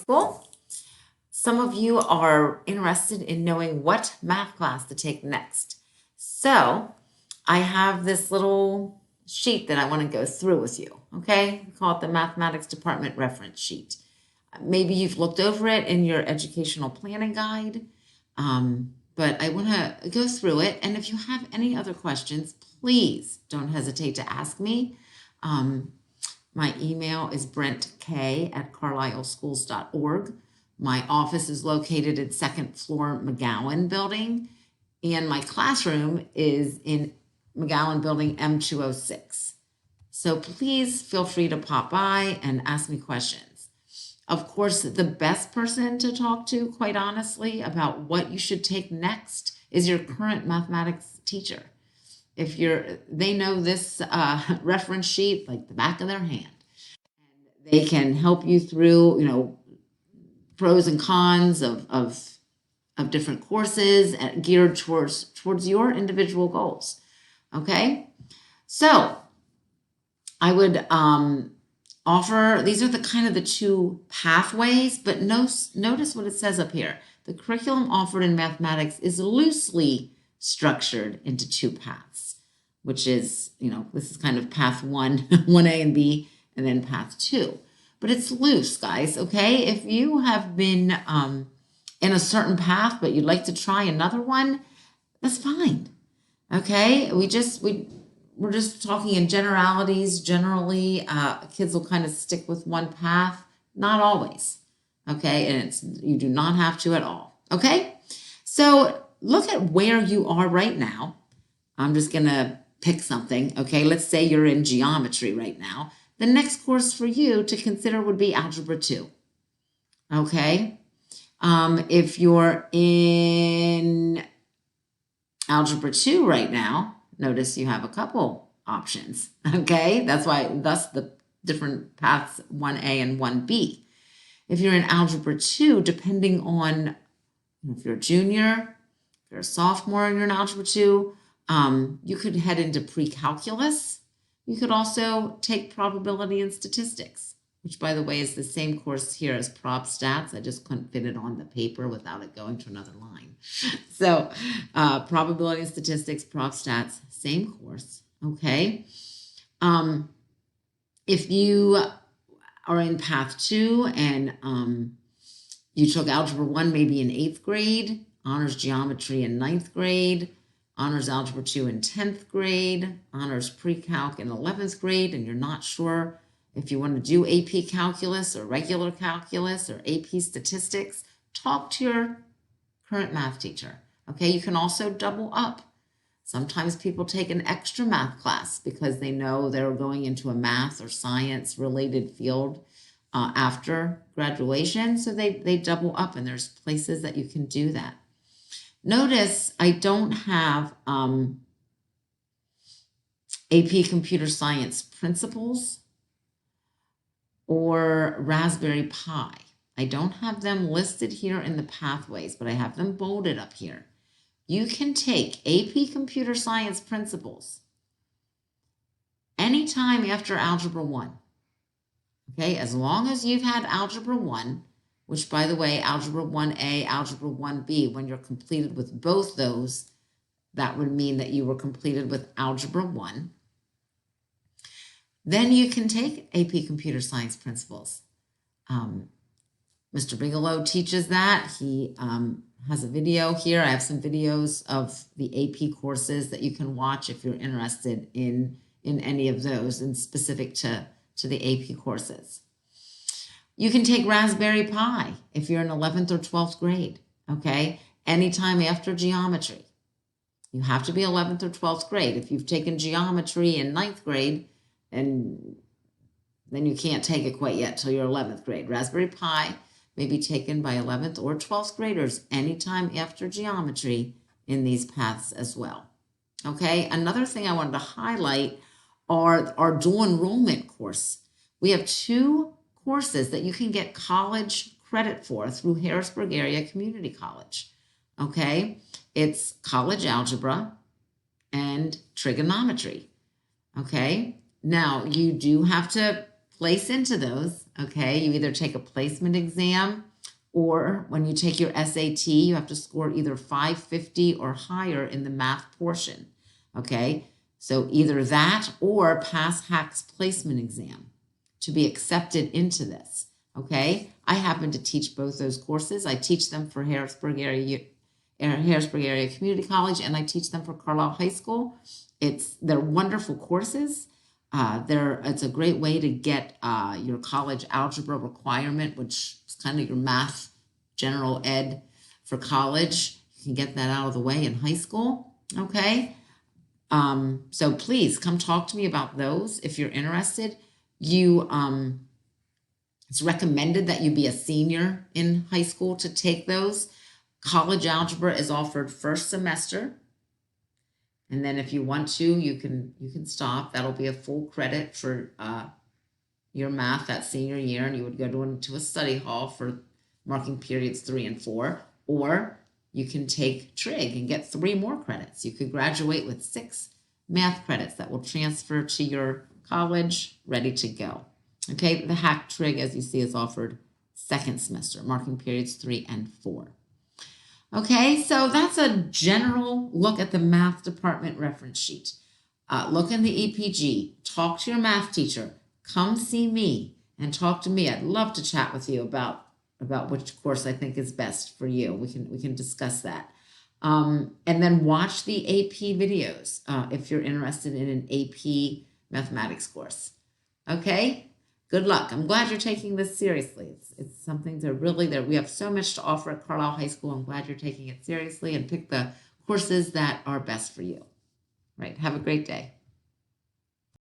School. Some of you are interested in knowing what math class to take next. So I have this little sheet that I want to go through with you. Okay, we call it the Mathematics Department Reference Sheet. Maybe you've looked over it in your educational planning guide, but I want to go through it. And if you have any other questions, please don't hesitate to ask me. My email is brentkay@carlisleschools.org. My office is located in second floor McGowan building, and my classroom is in McGowan building M206. So please feel free to pop by and ask me questions. Of course, the best person to talk to, quite honestly, about what you should take next is your current mathematics teacher. If they know this reference sheet like the back of their hand, and they can help you through, pros and cons of different courses geared towards your individual goals. Okay, so I would offer, these are the two pathways, but notice what it says up here. The curriculum offered in mathematics is loosely structured into two paths, which is, this is kind of path 1A and B, and then path 2. But it's loose, guys, okay? If you have been in a certain path, but you'd like to try another one, that's fine, okay? We're just talking in generalities. Generally, kids will kind of stick with one path. Not always, okay? And you do not have to at all, okay? So look at where you are right now. I'm just going to pick something, okay? Let's say you're in geometry right now. The next course for you to consider would be Algebra 2, okay? If you're in Algebra 2 right now, notice you have a couple options, okay? Thus the different paths 1A and 1B. If you're in Algebra 2, depending on if you're a junior, if you're a sophomore and you're in Algebra 2, you could head into pre-calculus. You could also take probability and statistics, which, by the way, is the same course here as prop stats. I just couldn't fit it on the paper without it going to another line. So probability and statistics, prop stats, same course, okay? If you are in path 2 and you took Algebra 1 maybe in 8th grade, honors geometry in 9th grade, honors Algebra 2 in 10th grade, honors pre-calc in 11th grade, and you're not sure if you want to do AP calculus or regular calculus or AP statistics, talk to your current math teacher, okay? You can also double up. Sometimes people take an extra math class because they know they're going into a math or science related field after graduation, so they double up, and there's places that you can do that. Notice I don't have AP Computer Science Principles or Raspberry Pi. I don't have them listed here in the pathways, but I have them bolded up here. You can take AP Computer Science Principles anytime after Algebra 1, okay? As long as you've had Algebra 1, which, by the way, Algebra 1A, Algebra 1B, when you're completed with both those, that would mean that you were completed with Algebra 1. Then you can take AP Computer Science Principles. Mr. Bigelow teaches that. He has a video here. I have some videos of the AP courses that you can watch if you're interested in any of those and specific to the AP courses. You can take Raspberry Pi if you're in 11th or 12th grade, okay? Anytime after geometry. You have to be 11th or 12th grade. If you've taken geometry in 9th grade, and then you can't take it quite yet till you're 11th grade. Raspberry Pi may be taken by 11th or 12th graders anytime after geometry in these paths as well, okay? Another thing I wanted to highlight are our dual enrollment course. We have 2 courses that you can get college credit for through Harrisburg Area Community College, okay? It's college algebra and trigonometry, okay? Now, you do have to place into those Okay, you either take a placement exam, or when you take your SAT, you have to score either 550 or higher in the math portion. Okay, so either that or pass HAC's placement exam to be accepted into this. Okay, I happen to teach both those courses. I teach them for Harrisburg Area Community College, and I teach them for Carlisle High School. They're wonderful courses. It's a great way to get your college algebra requirement, which is kind of your math general ed for college. You can get that out of the way in high school. Okay. So please come talk to me about those if you're interested. It's recommended that you be a senior in high school to take those. College algebra is offered first semester. And then if you want to, you can stop. That'll be a full credit for your math that senior year, and you would go into a study hall for marking periods 3 and 4. Or you can take trig and get 3 more credits. You could graduate with 6 math credits that will transfer to your college, ready to go. Okay, the HAC trig, as you see, is offered second semester, marking periods 3 and 4. Okay, so that's a general look at the math department reference sheet. Look in the EPG, talk to your math teacher, come see me and talk to me. I'd love to chat with you about which course I think is best for you. We can discuss that. And then watch the AP videos if you're interested in an AP mathematics course. Okay? Good luck. I'm glad you're taking this seriously. It's something to really, we have so much to offer at Carlisle High School. I'm glad you're taking it seriously and pick the courses that are best for you. Right. Have a great day.